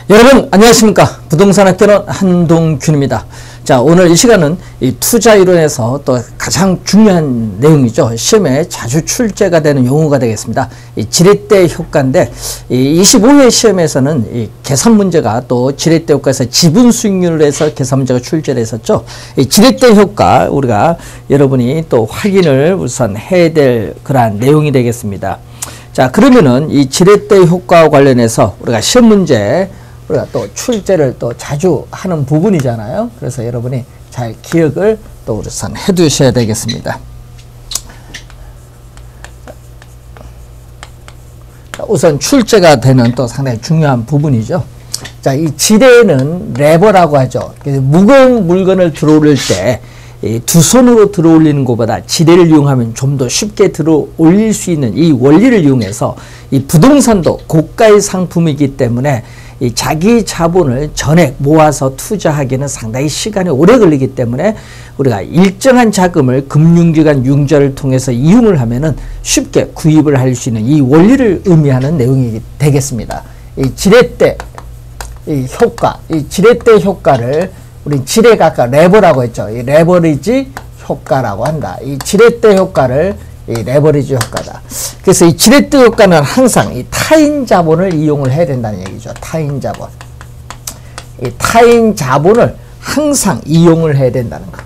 여러분 안녕하십니까. 부동산학개론 한동균입니다. 자, 오늘 이 시간은 이 투자 이론에서 또 가장 중요한 내용이죠. 시험에 자주 출제가 되는 용어가 되겠습니다. 이 지렛대 효과인데, 이 25회 시험에서는 이 계산 문제가 또 지렛대 효과에서 지분 수익률로 해서 계산 문제가 출제를 했었죠. 이 지렛대 효과 우리가 여러분이 또 확인을 우선 해야 될 그러한 내용이 되겠습니다. 자, 그러면은 이 지렛대 효과와 관련해서 우리가 시험 문제 우리가 또 출제를 또 자주 하는 부분이잖아요. 그래서 여러분이 잘 기억을 또 우선 해 두셔야 되겠습니다. 우선 출제가 되는 또 상당히 중요한 부분이죠. 자, 이 지렛대는 레버라고 하죠. 무거운 물건을 들어올릴 때 두 손으로 들어 올리는 것보다 지렛대를 이용하면 좀 더 쉽게 들어 올릴 수 있는 이 원리를 이용해서 이 부동산도 고가의 상품이기 때문에 이 자기 자본을 전액 모아서 투자하기는 상당히 시간이 오래 걸리기 때문에 우리가 일정한 자금을 금융기관 융자를 통해서 이용을 하면은 쉽게 구입을 할 수 있는 이 원리를 의미하는 내용이 되겠습니다. 이 지렛대 이 효과, 이 지렛대 효과를 우리 지렛가 아까 레버라고 했죠. 이 레버리지 효과라고 한다. 이 지렛대 효과를 이 레버리지 효과다. 그래서 이 지렛대 효과는 항상 이 타인 자본을 이용을 해야 된다는 얘기죠. 타인 자본. 이 타인 자본을 항상 이용을 해야 된다는 거.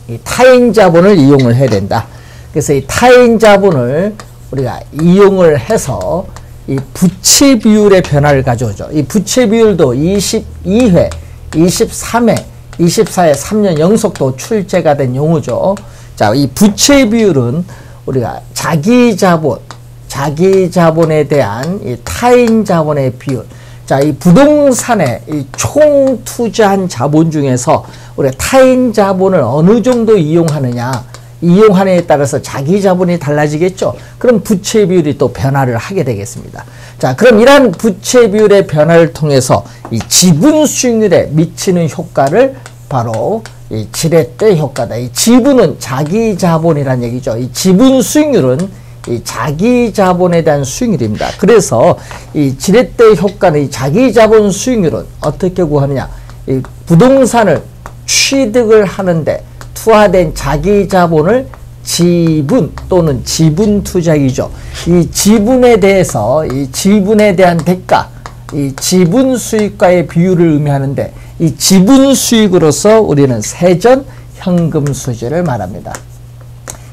이 타인 자본을 이용을 해야 된다. 그래서 이 타인 자본을 우리가 이용을 해서 이 부채 비율의 변화를 가져오죠. 이 부채 비율도 22회, 23회, 24회 3년 연속도 출제가 된 용어죠. 자, 이 부채 비율은 우리가 자기 자본에 대한 이 타인 자본의 비율. 자, 이 부동산에 이 총 투자한 자본 중에서 우리가 타인 자본을 어느 정도 이용하느냐에 따라서 자기 자본이 달라지겠죠. 그럼 부채 비율이 또 변화를 하게 되겠습니다. 자, 그럼 이러한 부채 비율의 변화를 통해서 이 지분 수익률에 미치는 효과를 바로 이 지렛대 효과다. 이 지분은 자기 자본이란 얘기죠. 이 지분 수익률은 이 자기 자본에 대한 수익률입니다. 그래서 이 지렛대 효과는 이 자기 자본 수익률은 어떻게 구하느냐? 이 부동산을 취득을 하는데 투하된 자기 자본을 지분 또는 지분 투자이죠. 이 지분에 대해서 이 지분에 대한 대가, 이 지분 수익과의 비율을 의미하는데 이 지분 수익으로서 우리는 세전 현금 수지를 말합니다.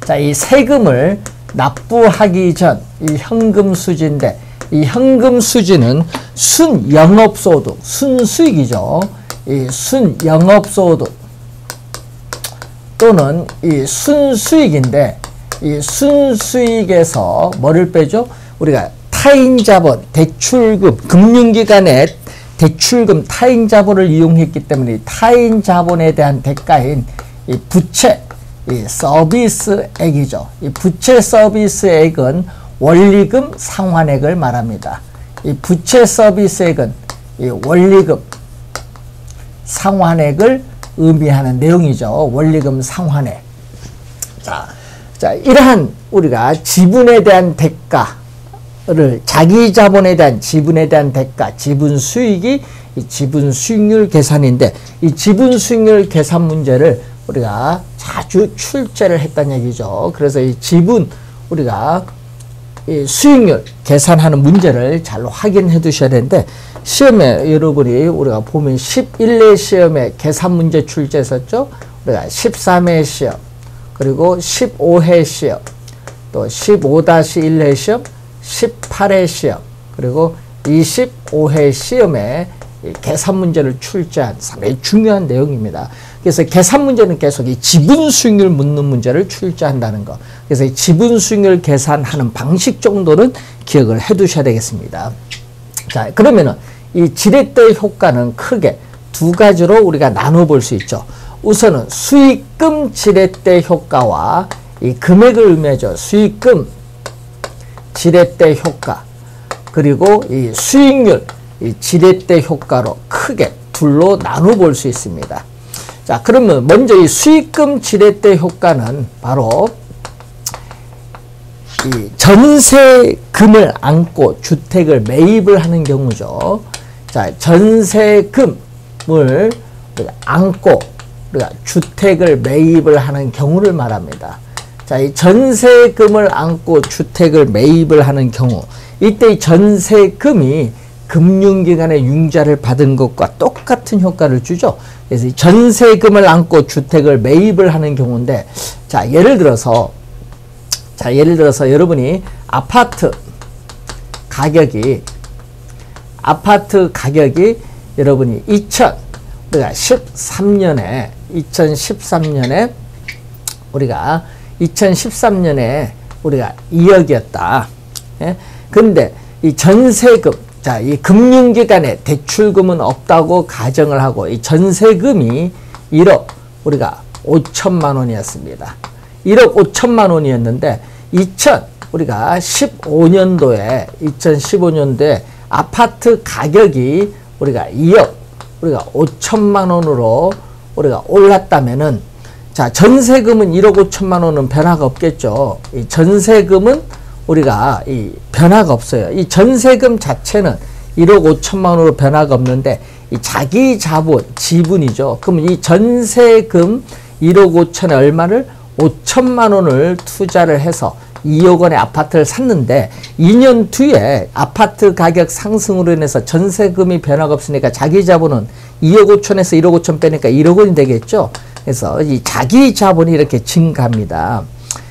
자, 이 세금을 납부하기 전 이 현금 수지인데 이 현금 수지는 순영업소득, 순수익이죠. 이 순영업소득 또는 이 순수익인데 이 순수익에서 뭐를 빼죠? 우리가 타인 자본, 대출금, 금융기관의 대출금, 타인 자본을 이용했기 때문에 타인 자본에 대한 대가인 이 부채, 이 서비스액이죠. 이 부채 서비스액은 원리금 상환액을 말합니다. 이 부채 서비스액은 이 원리금 상환액을 의미하는 내용이죠. 원리금 상환액. 자, 이러한 우리가 지분에 대한 대가를 자기 자본에 대한 지분에 대한 대가, 지분 수익이 이 지분 수익률 계산인데 이 지분 수익률 계산 문제를 우리가 자주 출제를 했다는 얘기죠. 그래서 이 지분 우리가 이 수익률 계산하는 문제를 잘 확인해 두셔야 되는데 시험에 여러분이 우리가 보면 11회 시험에 계산 문제 출제했었죠. 우리가 13회 시험 그리고 15회 시험 또 15-1회 시험 18회 시험 그리고 25회 시험에 계산 문제를 출제한 상당히 중요한 내용입니다. 그래서 계산 문제는 계속 이 지분 수익률 묻는 문제를 출제한다는 거. 그래서 이 지분 수익률 계산하는 방식 정도는 기억을 해 두셔야 되겠습니다. 자, 그러면은 이 지렛대 효과는 크게 두 가지로 우리가 나눠 볼 수 있죠. 우선은 수익금 지렛대 효과와 이 금액을 의미하죠. 수익금 지렛대 효과 그리고 이 수익률 이 지렛대 효과로 크게 둘로 나눠 볼 수 있습니다. 자, 그러면 먼저 이 수익금 지렛대 효과는 바로 이 전세금을 안고 주택을 매입을 하는 경우죠. 자, 전세금을 우리가 안고 우리가 주택을 매입을 하는 경우를 말합니다. 자, 이 전세금을 안고 주택을 매입을 하는 경우, 이때 이 전세금이 금융기관의 융자를 받은 것과 똑같은 효과를 주죠. 그래서 이 전세금을 안고 주택을 매입을 하는 경우인데, 자, 예를 들어서 여러분이 아파트 가격이 여러분이 2013년에 우리가 2억이었다. 예? 근데 이 전세금, 자, 이 금융기관에 대출금은 없다고 가정을 하고 이 전세금이 1억 우리가 5천만 원이었습니다. 1억 5천만 원이었는데 2015년도에 아파트 가격이 우리가 2억 우리가 5천만 원으로 우리가 올랐다면은, 자, 전세금은 1억 5천만 원은 변화가 없겠죠. 이 전세금은 우리가 이 변화가 없어요. 이 전세금 자체는 1억 5천만 원으로 변화가 없는데 이 자기 자본, 지분이죠. 그럼 이 전세금 1억 5천에 얼마를 5천만 원을 투자를 해서 2억 원의 아파트를 샀는데 2년 뒤에 아파트 가격 상승으로 인해서 전세금이 변화가 없으니까 자기 자본은 2억 5천에서 1억 5천 빼니까 1억 원이 되겠죠. 그래서 이 자기 자본이 이렇게 증가합니다.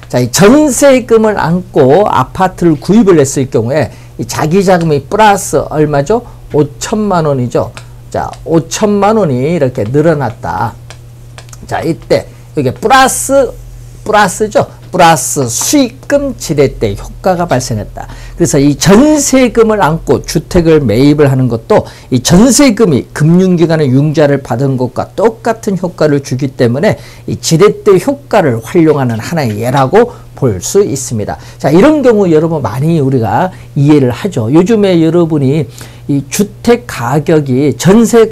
자, 이 전세금을 안고 아파트를 구입을 했을 경우에 이 자기 자금이 플러스 얼마죠? 5천만 원이죠. 자, 5천만 원이 이렇게 늘어났다. 자, 이때 이게 플러스죠. 플러스 수익금 지렛대 효과가 발생했다. 그래서 이 전세금을 안고 주택을 매입을 하는 것도 이 전세금이 금융기관의 융자를 받은 것과 똑같은 효과를 주기 때문에 이 지렛대 효과를 활용하는 하나의 예라고 볼 수 있습니다. 자, 이런 경우 여러분 많이 우리가 이해를 하죠. 요즘에 여러분이 이 주택 가격이 주택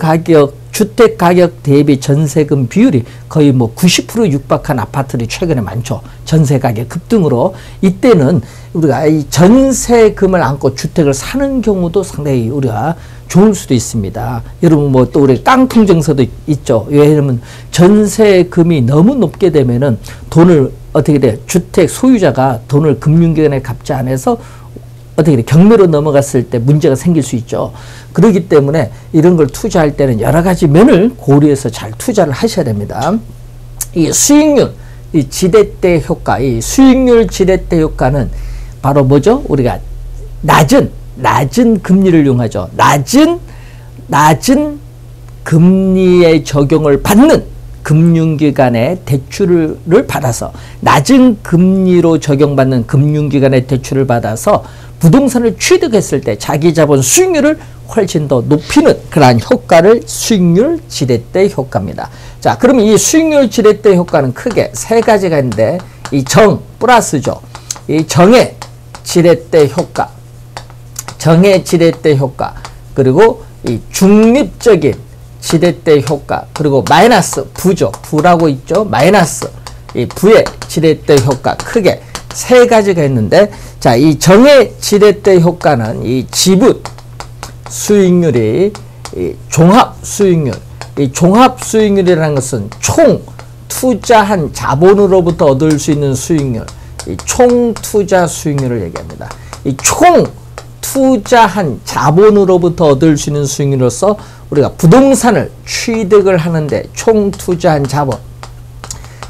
가격 대비 전세금 비율이 거의 뭐 90% 육박한 아파트들이 최근에 많죠. 전세 가격 급등으로. 이때는 우리가 이 전세금을 안고 주택을 사는 경우도 상당히 우리가 좋을 수도 있습니다. 여러분 뭐 또 우리 깡통 정서도 있죠. 왜냐하면 전세금이 너무 높게 되면은 돈을 어떻게 돼? 주택 소유자가 돈을 금융기관에 갚지 않아서 어떻게 돼? 경매로 넘어갔을 때 문제가 생길 수 있죠. 그렇기 때문에 이런 걸 투자할 때는 여러 가지 면을 고려해서 잘 투자를 하셔야 됩니다. 이 수익률, 이 지렛대 효과, 이 수익률 지렛대 효과는 바로 뭐죠? 우리가 낮은 금리를 이용하죠. 낮은 금리의 적용을 받는 금융기관의 대출을 받아서 낮은 금리로 적용받는 금융기관의 대출을 받아서 부동산을 취득했을 때 자기 자본 수익률을 훨씬 더 높이는 그러한 효과를 수익률 지렛대 효과입니다. 자, 그러면 이 수익률 지렛대 효과는 크게 세 가지가 있는데 이 정 플러스죠. 이 정의 지렛대 효과, 그리고 이 중립적인 지렛대 효과, 그리고 마이너스 부죠. 부라고 있죠. 마이너스 이 부의 지렛대 효과, 크게 세 가지가 있는데, 자, 이 정의 지렛대 효과는 이 지분 수익률이 이 종합 수익률이라는 것은 총 투자한 자본으로부터 얻을 수 있는 수익률, 이 총 투자 수익률을 얘기합니다. 이 총 투자한 자본으로부터 얻을 수 있는 수익률로서 우리가 부동산을 취득을 하는데 총 투자한 자본.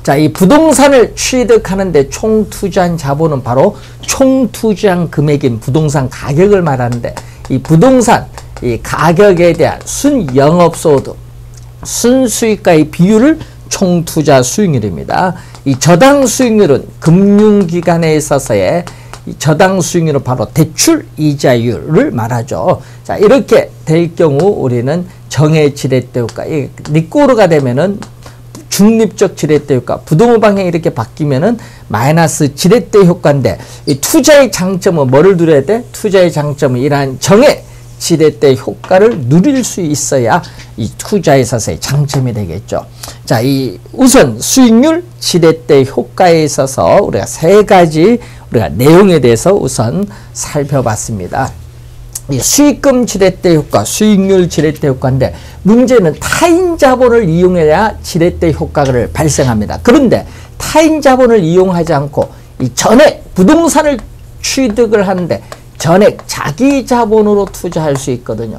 자, 이 부동산을 취득하는데 총 투자한 자본은 바로 총 투자한 금액인 부동산 가격을 말하는데, 이 부동산 이 가격에 대한 순영업소득, 순수익과의 비율을 총 투자 수익률입니다. 이 저당 수익률은 금융기관에 있어서의 이 저당 수익률은 바로 대출 이자율을 말하죠. 자, 이렇게 될 경우 우리는 정의 지렛대 효과, 이 리꼬르가 되면은 중립적 지렛대 효과, 부동의 방향이 이렇게 바뀌면은 마이너스 지렛대 효과인데, 이 투자의 장점은 뭐를 누려야 돼? 투자의 장점은 이러한 정의 지렛대 효과를 누릴 수 있어야 이 투자에 있어서의 장점이 되겠죠. 자, 이 우선 수익률 지렛대 효과에 있어서 우리가 세 가지 우리가 내용에 대해서 우선 살펴봤습니다. 이 수익금 지렛대 효과, 수익률 지렛대 효과인데 문제는 타인 자본을 이용해야 지렛대 효과를 발생합니다. 그런데 타인 자본을 이용하지 않고 이 전액 부동산을 취득을 하는데 전액 자기 자본으로 투자할 수 있거든요.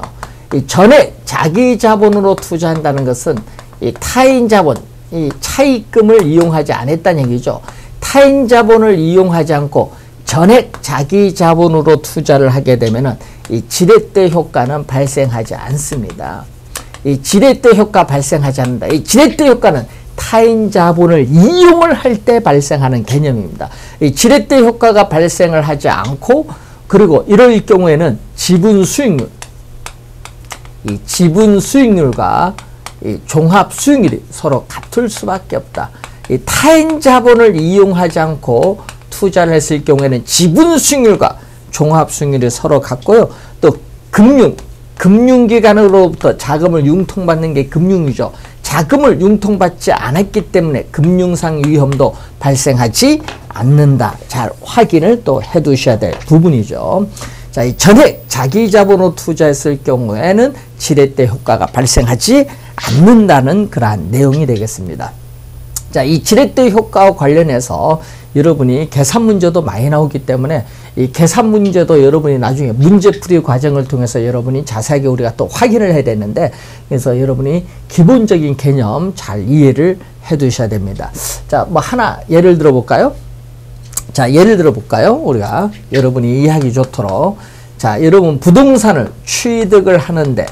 이 전액 자기 자본으로 투자한다는 것은 이 타인 자본, 이 차익금을 이용하지 않았다는 얘기죠. 타인 자본을 이용하지 않고 전액 자기 자본으로 투자를 하게 되면은 이 지렛대 효과는 발생하지 않습니다. 이 지렛대 효과 발생하지 않는다. 이 지렛대 효과는 타인 자본을 이용을 할 때 발생하는 개념입니다. 이 지렛대 효과가 발생을 하지 않고 그리고 이럴 경우에는 지분 수익률, 이 지분 수익률과 이 종합 수익률이 서로 같을 수밖에 없다. 이 타인 자본을 이용하지 않고 투자를 했을 경우에는 지분 수익률과 종합 수익률이 서로 같고요. 또 금융기관으로부터 자금을 융통받는 게 금융이죠. 자금을 융통받지 않았기 때문에 금융상 위험도 발생하지 않는다. 잘 확인을 또 해두셔야 될 부분이죠. 자, 이 전액 자기 자본으로 투자했을 경우에는 지렛대 효과가 발생하지 않는다는 그러한 내용이 되겠습니다. 자, 이 지렛대 효과와 관련해서 여러분이 계산 문제도 많이 나오기 때문에 이 계산 문제도 여러분이 나중에 문제풀이 과정을 통해서 여러분이 자세하게 우리가 또 확인을 해야 되는데, 그래서 여러분이 기본적인 개념 잘 이해를 해 두셔야 됩니다. 자, 뭐 하나 예를 들어 볼까요? 자, 예를 들어 볼까요? 우리가 여러분이 이해하기 좋도록. 자, 여러분 부동산을 취득을 하는데,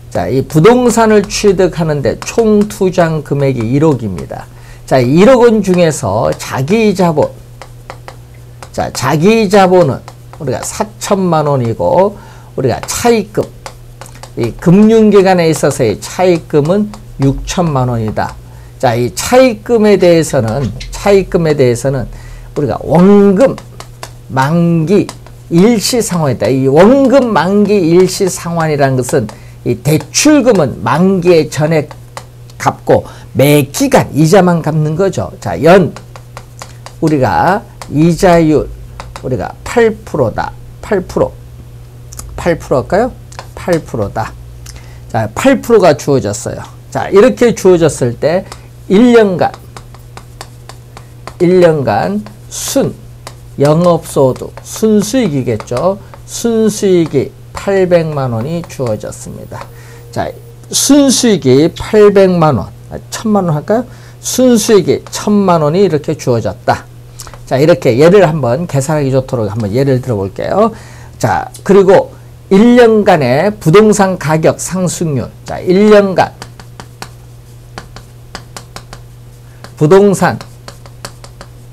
자, 이 부동산을 취득하는데 총 투자 금액이 1억입니다. 자, 1억 원 중에서 자기 자본, 자, 자기 자본은 우리가 4천만 원이고, 우리가 차입금, 이 금융기관에 있어서의 차입금은 6천만 원이다. 자, 이 차입금에 대해서는 우리가 원금 만기 일시 상환이다. 이 원금 만기 일시 상환이라는 것은 이 대출금은 만기에 전액 갚고 매 기간 이자만 갚는 거죠. 자, 우리가 이자율 우리가 8%다. 8% 할까요? 8%다. 자, 8%가 주어졌어요. 자, 이렇게 주어졌을 때 1년간 영업소득 순수익이겠죠. 순수익이 800만 원이 주어졌습니다. 자, 순수익이 800만 원, 1000만 원 할까요? 순수익이 1000만 원이 이렇게 주어졌다. 자, 이렇게 예를 한번 계산하기 좋도록 한번 예를 들어 볼게요. 자, 그리고 1년간의 부동산 가격 상승률. 자, 1년간 부동산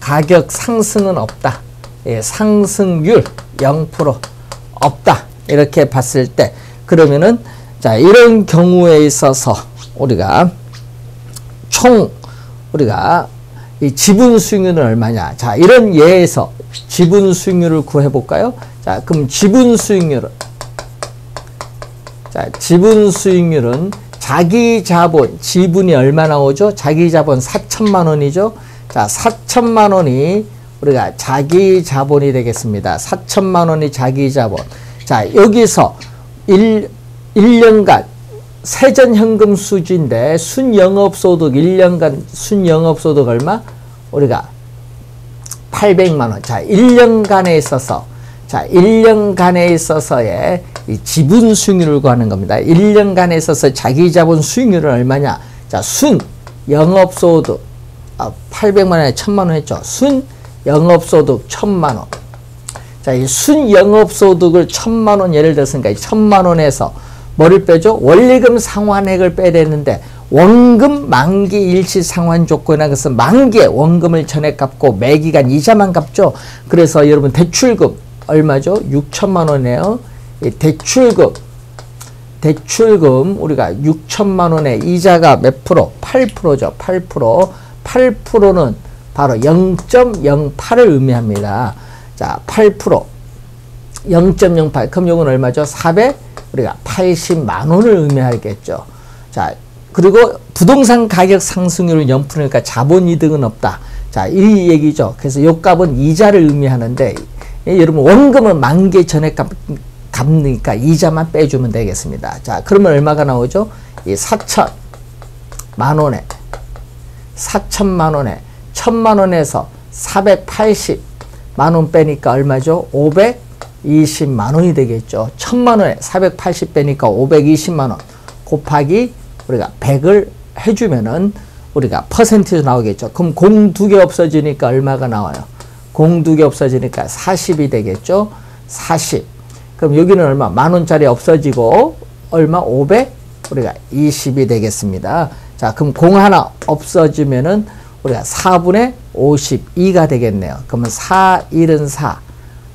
가격 상승은 없다. 예, 상승률 0% 없다. 이렇게 봤을 때, 그러면은, 자, 이런 경우에 있어서 우리가 우리가 이 지분 수익률은 얼마냐. 자, 이런 예에서 지분 수익률을 구해볼까요? 자, 그럼 지분 수익률은, 자, 지분 수익률은 자기 자본, 지분이 얼마 나오죠? 자기 자본 4천만 원이죠? 자, 4천만 원이 우리가 자기 자본이 되겠습니다. 4천만 원이 자기 자본. 자, 여기서 1년간 세전현금 수지인데 순영업소득 1년간 순영업소득 얼마? 우리가 800만 원. 자, 1년간에 있어서의 이 지분 수익률을 구하는 겁니다. 1년간에 있어서 자기 자본 수익률은 얼마냐? 자, 순영업소득 800만 원에 1000만 원 했죠. 순영업소득 1000만 원. 자, 이 순영업소득을 1000만 원 예를 들었으니까 1000만 원에서 뭐를 빼죠? 원리금 상환액을 빼야 되는데 원금 만기 일시 상환 조건이라는 것은 만기에 원금을 전액 갚고 매기간 이자만 갚죠. 그래서 여러분 대출금 얼마죠? 6천만 원이에요. 이 대출금 우리가 6천만 원에 이자가 몇 프로? 8%죠. 8%. 8%는 바로 0.08을 의미합니다. 자, 8%. 0.08. 그럼 이건 얼마죠? 우리가 80만 원을 의미하겠죠. 자, 그리고 부동산 가격 상승률은 0%니까 자본 이득은 없다. 자, 이 얘기죠. 그래서 요 값은 이자를 의미하는데, 여러분 원금은 만기 전에 갚으니까 이자만 빼주면 되겠습니다. 자, 그러면 얼마가 나오죠? 이 4천만 원에 4천만 원에 1,000만 원에서 480만 원 빼니까 얼마죠? 520만 원이 되겠죠. 1,000만 원에 480 빼니까 520만 원 곱하기 우리가 100을 해주면은 우리가 퍼센티지 나오겠죠. 그럼 공 2개 없어지니까 얼마가 나와요? 공 2개 없어지니까 40이 되겠죠. 40. 그럼 여기는 얼마? 만 원짜리 없어지고 얼마? 500? 우리가 20이 되겠습니다. 자, 그럼 공 하나 없어지면은 우리가 4분의 52가 되겠네요. 그러면 4, 1은 4,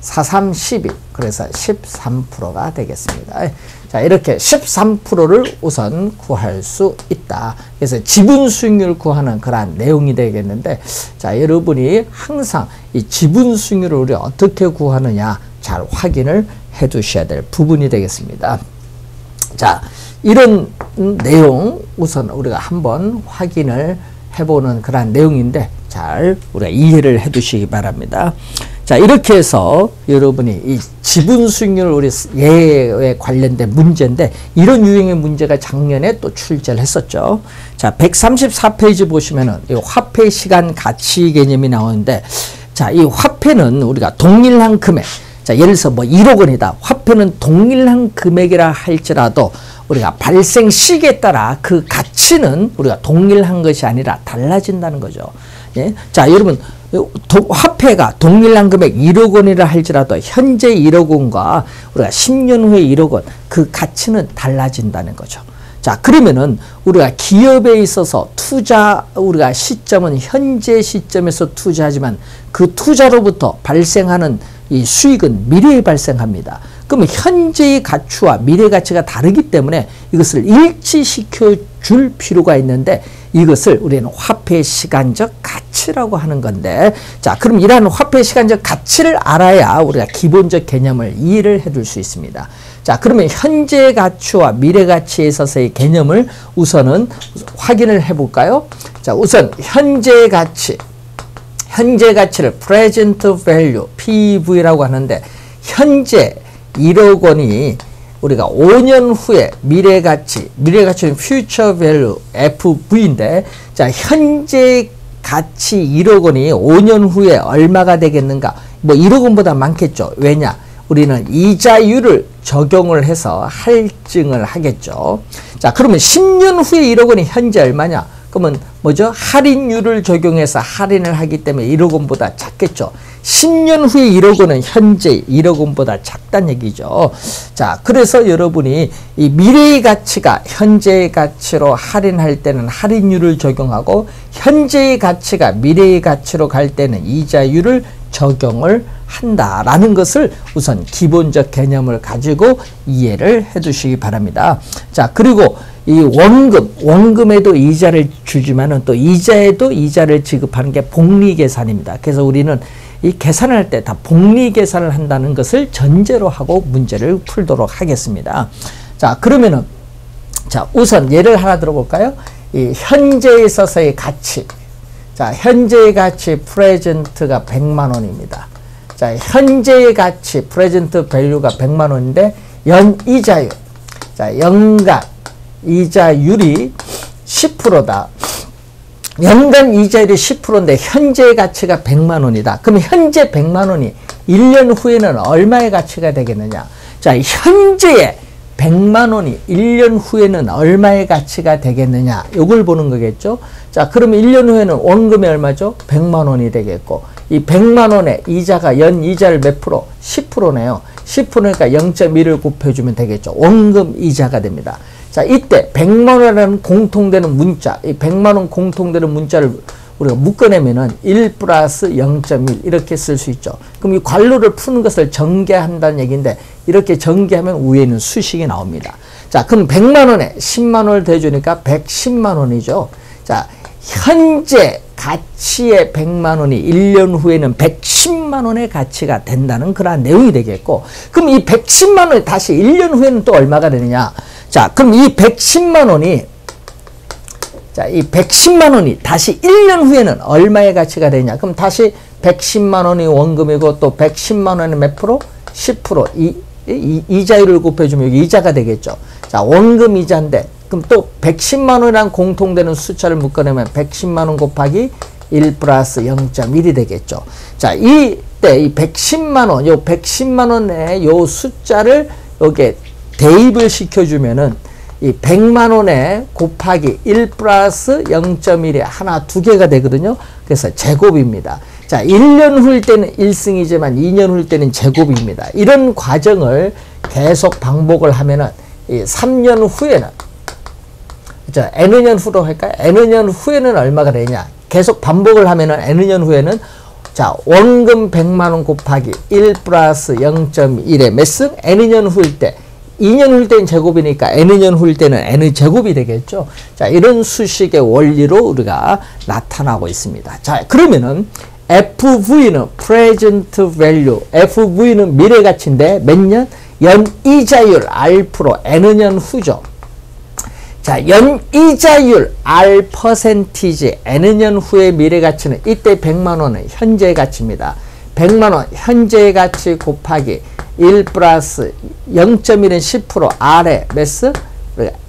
4, 3, 12. 그래서 13%가 되겠습니다. 자, 이렇게 13%를 우선 구할 수 있다. 그래서 지분 수익률 구하는 그러한 내용이 되겠는데, 자, 여러분이 항상 이 지분 수익률을 우리 어떻게 구하느냐 잘 확인을 해 두셔야 될 부분이 되겠습니다. 자, 이런 내용 우선 우리가 한번 확인을 해보는 그런 내용인데 잘 우리가 이해를 해 두시기 바랍니다. 자, 이렇게 해서 여러분이 이 지분 수익률 우리 예에 관련된 문제인데 이런 유형의 문제가 작년에 또 출제를 했었죠. 자, 134페이지 보시면은 이 화폐 시간 가치 개념이 나오는데, 자, 이 화폐는 우리가 동일한 금액, 자, 예를 들어서 뭐 1억 원이다. 화폐는 동일한 금액이라 할지라도 우리가 발생 시기에 따라 그 가치는 우리가 동일한 것이 아니라 달라진다는 거죠. 예? 자, 여러분, 화폐가 동일한 금액 1억 원이라 할지라도 현재 1억 원과 우리가 10년 후에 1억 원, 그 가치는 달라진다는 거죠. 자, 그러면은 우리가 기업에 있어서 투자, 우리가 시점은 현재 시점에서 투자하지만 그 투자로부터 발생하는 이 수익은 미래에 발생합니다. 그러면 현재의 가치와 미래 가치가 다르기 때문에 이것을 일치시켜 줄 필요가 있는데 이것을 우리는 화폐 시간적 가치라고 하는 건데, 자, 그럼 이러한 화폐 시간적 가치를 알아야 우리가 기본적 개념을 이해를 해둘 수 있습니다. 자, 그러면 현재 가치와 미래 가치에 있어서의 개념을 우선은 확인을 해볼까요? 자, 우선 현재 가치, 현재 가치를 present value, PV라고 하는데, 현재 1억 원이 우리가 5년 후에 미래 가치는 future value, FV인데, 자, 현재 가치 1억 원이 5년 후에 얼마가 되겠는가? 뭐 1억 원보다 많겠죠. 왜냐? 우리는 이자율을 적용을 해서 할증을 하겠죠. 자, 그러면 10년 후에 1억 원이 현재 얼마냐? 그러면 뭐죠? 할인율을 적용해서 할인을 하기 때문에 1억 원보다 작겠죠. 10년 후에 1억 원은 현재 1억 원보다 작다는 얘기죠. 자, 그래서 여러분이 이 미래의 가치가 현재의 가치로 할인할 때는 할인율을 적용하고 현재의 가치가 미래의 가치로 갈 때는 이자율을 적용을 한다라는 것을 우선 기본적 개념을 가지고 이해를 해 두시기 바랍니다. 자, 그리고 이 원금에도 이자를 주지만은 또 이자에도 이자를 지급하는 게 복리 계산입니다. 그래서 우리는 이 계산할 때 다 복리 계산을 한다는 것을 전제로 하고 문제를 풀도록 하겠습니다. 자, 그러면은, 자, 우선 예를 하나 들어볼까요? 이 현재에 있어서의 가치. 자, 현재의 가치 프레젠트가 100만 원입니다. 자, 현재의 가치 프레젠트 밸류가 100만 원인데 연 이자율. 자, 연간 이자율이 10%다. 연간 이자율이 10%인데 현재의 가치가 100만 원이다. 그럼 현재 100만 원이 1년 후에는 얼마의 가치가 되겠느냐? 자, 현재의 100만 원이 1년 후에는 얼마의 가치가 되겠느냐? 이걸 보는 거겠죠? 자, 그러면 1년 후에는 원금이 얼마죠? 100만 원이 되겠고, 이 100만 원의 이자가 연 이자를 몇 프로? 10%네요. 10%니까 0.1을 곱해주면 되겠죠. 원금 이자가 됩니다. 자, 이때 100만 원이라는 공통되는 문자, 이 100만 원 공통되는 문자를 우리가 묶어내면은 1 플러스 0.1 이렇게 쓸 수 있죠. 그럼 이 괄호를 푸는 것을 전개한다는 얘기인데 이렇게 전개하면 위에는 수식이 나옵니다. 자, 그럼 100만 원에 10만 원을 더해주니까 110만 원이죠. 자, 현재 가치의 100만 원이 1년 후에는 110만 원의 가치가 된다는 그러한 내용이 되겠고, 그럼 이 110만 원이 다시 1년 후에는 또 얼마가 되느냐? 자, 그럼 이 110만 원이, 자, 이 110만 원이 다시 1년 후에는 얼마의 가치가 되냐? 그럼 다시 110만 원이 원금이고 또 110만 원의 몇 프로? 10%. 이 이자율을 곱해주면 여기 이자가 되겠죠. 자, 원금 이자인데 그럼 또 110만 원이랑 공통되는 숫자를 묶어내면 110만 원 곱하기 1 플러스 0.1이 되겠죠. 자, 이때 이 110만 원, 요 110만 원의 요 숫자를 여기에 대입을 시켜주면은 이 100만 원에 곱하기 1 플러스 0.1이 하나, 두 개가 되거든요. 그래서 제곱입니다. 자, 1년 후일 때는 1승이지만 2년 후일 때는 제곱입니다. 이런 과정을 계속 반복을 하면은 이 3년 후에는, 자, N여 년 후로 할까요? N여 년 후에는 얼마가 되냐? 계속 반복을 하면은 N여 년 후에는, 자, 원금 100만 원 곱하기 1 플러스 0.1의 몇 승? N여 년 후일 때. 2년 후일 때는 제곱이니까 N여 년 후일 때는 N의 제곱이 되겠죠. 자, 이런 수식의 원리로 우리가 나타나고 있습니다. 자, 그러면은 FV는 present value, FV는 미래가치인데 몇 년? 연이자율 R프로 N여 년 후죠. 자, 연이자율 R 퍼센티지 N여 년 후의 미래가치는 이때 100만 원은 현재 가치입니다. 100만 원 현재 가치 곱하기 1 플러스 0.1은 10% R의 몇 승?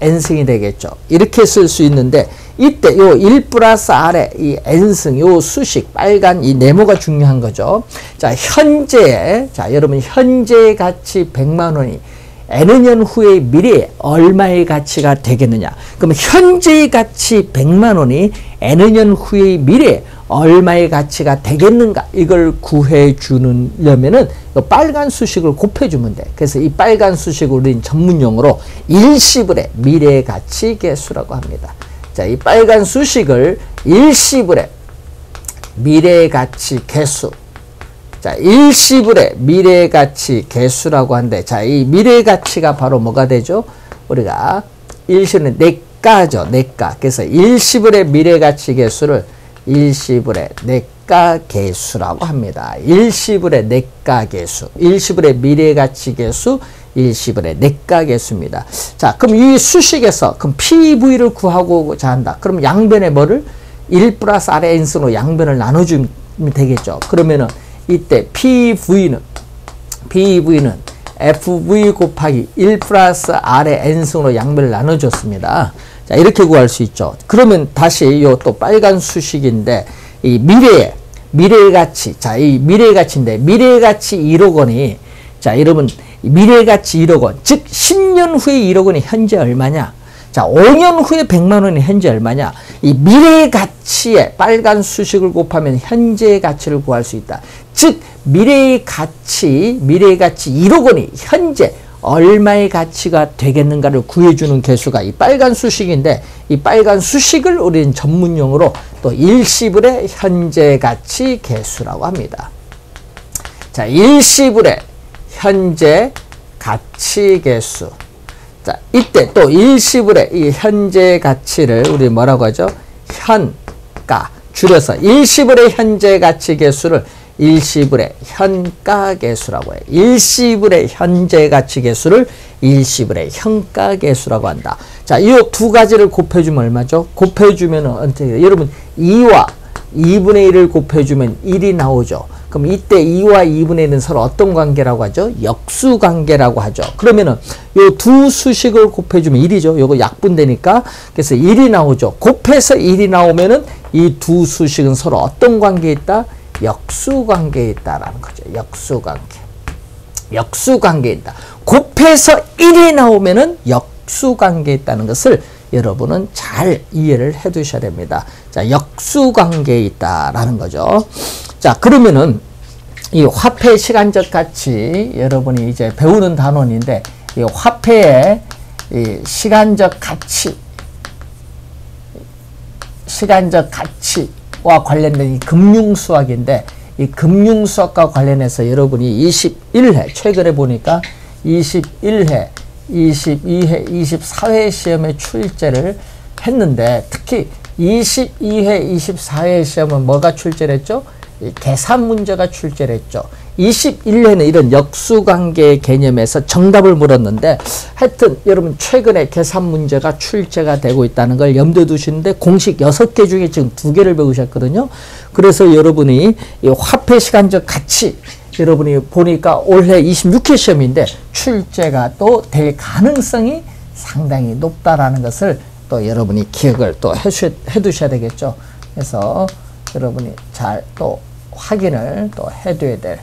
N승이 되겠죠. 이렇게 쓸 수 있는데 이때 요 1 플러스 R의 이 N승, 요 수식, 빨간 이 네모가 중요한 거죠. 자, 현재, 자, 여러분, 현재 가치 100만 원이 N여 년 후의 미래에 얼마의 가치가 되겠느냐. 그럼 현재의 가치 100만 원이 N여 년 후의 미래에 얼마의 가치가 되겠는가, 이걸 구해 주려면은 이 빨간 수식을 곱해주면 돼. 그래서 이 빨간 수식을 우리는 전문용어로 일시불의 미래가치계수라고 합니다. 자, 이 빨간 수식을 일시불의 미래가치계수, 자, 일시불의 미래가치계수라고 하는데, 자, 이 미래가치가 바로 뭐가 되죠? 우리가 일시는 내가죠, 내가. 그래서 일시불의 미래가치계수를 일시불의 내가계수라고 합니다. 일시불의 내가계수, 일시불의 미래가치계수, 일시불의 내가계수입니다. 자, 그럼 이 수식에서 그럼 PV를 구하고자 한다. 그럼 양변에 뭐를 1 플러스 R의 N승으로 양변을 나눠주면 되겠죠. 그러면은 이때 PV는 FV 곱하기 1 플러스 R의 N승으로 양변을 나눠줬습니다. 자, 이렇게 구할 수 있죠. 그러면 다시 요 또 빨간 수식인데, 이 미래가치, 자, 이 미래가치인데, 미래가치 1억 원이, 자, 여러분, 미래가치 1억 원, 즉 10년 후에 1억 원이 현재 얼마냐? 자, 5년 후에 100만 원이 현재 얼마냐? 이 미래가치에 빨간 수식을 곱하면 현재의 가치를 구할 수 있다. 즉, 미래가치 1억 원이 현재 얼마의 가치가 되겠는가를 구해주는 계수가 이 빨간 수식인데, 이 빨간 수식을 우리는 전문용어로 또 일시불의 현재 가치 계수라고 합니다. 자, 일시불의 현재 가치 계수. 자, 이때 또 일시불의 이 현재 가치를 우리 뭐라고 하죠? 현가. 줄여서 일시불의 현재 가치 계수를 일시불의 현가계수라고 해요. 일시불의 현재 가치 계수를 일시불의 현가계수라고 한다. 자, 이 두 가지를 곱해주면 얼마죠? 곱해주면 어떻게, 여러분 2와 2분의 1을 곱해주면 1이 나오죠. 그럼 이때 2와 2분의 1은 서로 어떤 관계라고 하죠? 역수관계라고 하죠. 그러면은 요 두 수식을 곱해주면 1이죠. 요거 약분되니까. 그래서 1이 나오죠. 곱해서 1이 나오면은 이 두 수식은 서로 어떤 관계에 있다? 역수관계에 있다라는 거죠. 역수관계에 있다. 곱해서 1이 나오면은 역수관계에 있다는 것을 여러분은 잘 이해를 해 두셔야 됩니다. 자, 역수관계에 있다라는 거죠. 자, 그러면은 이 화폐 시간적 가치, 여러분이 이제 배우는 단원인데, 이 화폐의 이 시간적 가치와 관련된 이 금융수학인데, 이 금융수학과 관련해서 여러분이 21회, 최근에 보니까 21회, 22회, 24회 시험에 출제를 했는데, 특히 22회, 24회 시험은 뭐가 출제를 했죠? 계산 문제가 출제를 했죠. 21회는 이런 역수관계 개념에서 정답을 물었는데, 하여튼 여러분 최근에 계산 문제가 출제가 되고 있다는 걸 염두에 두시는데, 공식 6개 중에 지금 2개를 배우셨거든요. 그래서 여러분이 이 화폐 시간적 가치, 여러분이 보니까 올해 26회 시험인데 출제가 또 될 가능성이 상당히 높다라는 것을 또 여러분이 기억을 또 해두셔야 되겠죠. 그래서 여러분이 잘 또 확인을 또 해둬야 될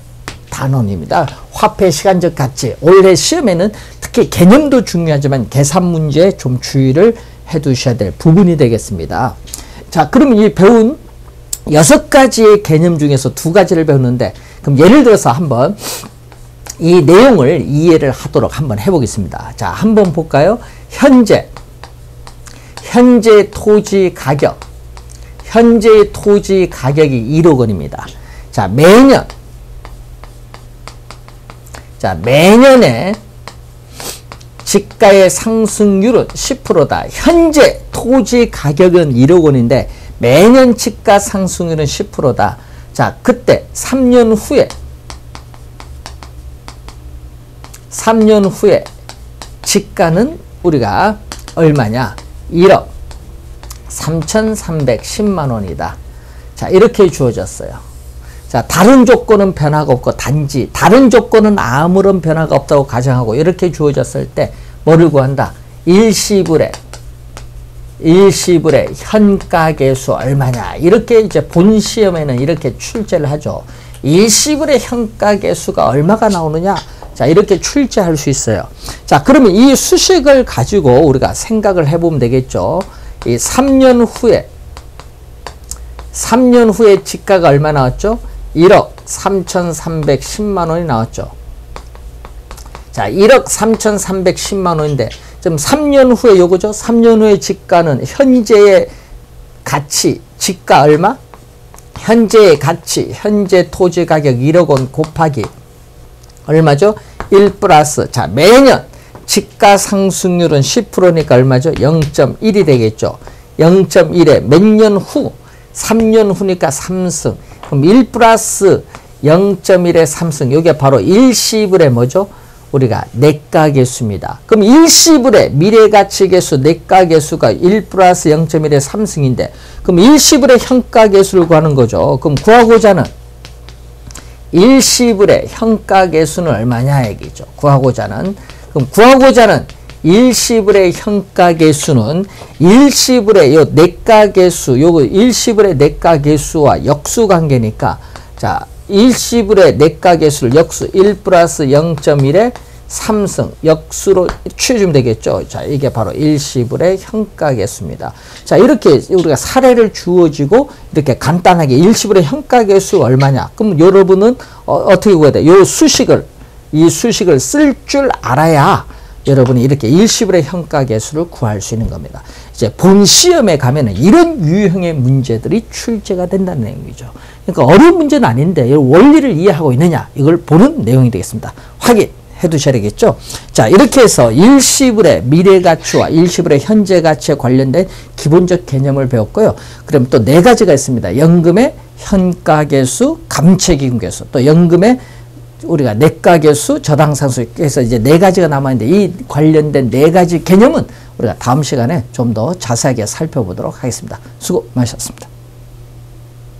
단원입니다. 화폐 시간적 가치. 올해 시험에는 특히 개념도 중요하지만 계산 문제에 좀 주의를 해두셔야 될 부분이 되겠습니다. 자, 그러면 이 배운 6가지의 개념 중에서 2가지를 배웠는데, 그럼 예를 들어서 한번 이 내용을 이해를 하도록 한번 해보겠습니다. 자, 한번 볼까요? 현재 토지 가격. 현재 토지 가격이 1억 원입니다. 자, 매년에 지가의 상승률은 10%다. 현재 토지 가격은 1억 원인데 매년 지가 상승률은 10%다. 자, 그때 3년 후에 지가는 우리가 얼마냐? 1억 3,310만 원이다. 자, 이렇게 주어졌어요. 자, 다른 조건은 변화가 없고 단지 다른 조건은 아무런 변화가 없다고 가정하고 이렇게 주어졌을 때 뭐를 구한다? 일시불의 현가계수 얼마냐? 이렇게 이제 본 시험에는 이렇게 출제를 하죠. 일시불의 현가계수가 얼마가 나오느냐? 자, 이렇게 출제할 수 있어요. 자, 그러면 이 수식을 가지고 우리가 생각을 해보면 되겠죠. 이 3년 후에 지가가 얼마 나왔죠? 1억 3,310만 원이 나왔죠. 자, 1억 3,310만 원인데 지금 3년 후에 요거죠. 3년 후에 지가는 현재의 가치, 지가 얼마? 현재의 가치, 현재 토지 가격 1억 원 곱하기 얼마죠? 1 플러스, 자, 매년 지가 상승률은 10%니까 얼마죠? 0.1이 되겠죠. 0.1에 몇 년 후? 3년 후니까 3승. 그럼 1 플러스 0.1의 3승. 이게 바로 일시불의 뭐죠? 우리가 내가계수입니다. 그럼 일시불의 미래가치계수 내가계수가 1 플러스 0.1의 3승인데 그럼 일시불의 현가계수를 구하는 거죠. 그럼 구하고자 하는 일시불의 현가계수는 얼마냐 얘기죠. 구하고자 하는 일시불의 현가계수는 일시불의 요 내가계수, 요거 일시불의 내가계수와 역수관계니까, 자, 일시불의 내가계수를 역수 1 플러스 0.1의 3승 역수로 취해주면 되겠죠. 자, 이게 바로 일시불의 현가계수입니다. 자, 이렇게 우리가 사례를 주어지고 이렇게 간단하게 일시불의 현가계수 얼마냐? 그럼 여러분은 어떻게 구해야 돼? 이 수식을 쓸 줄 알아야 여러분이 이렇게 일시불의 현가계수를 구할 수 있는 겁니다. 이제 본 시험에 가면은 이런 유형의 문제들이 출제가 된다는 내용이죠. 그러니까 어려운 문제는 아닌데 원리를 이해하고 있느냐 이걸 보는 내용이 되겠습니다. 확인해 두셔야 되겠죠. 자, 이렇게 해서 일시불의 미래가치와 일시불의 현재가치에 관련된 기본적 개념을 배웠고요. 그럼 또 4가지가 있습니다. 연금의 현가계수, 감채기금계수, 또 연금의 우리가 내가계수, 저당상수 해서 이제 4가지가 남아있는데 이 관련된 4가지 개념은 우리가 다음 시간에 좀 더 자세하게 살펴보도록 하겠습니다. 수고 많으셨습니다.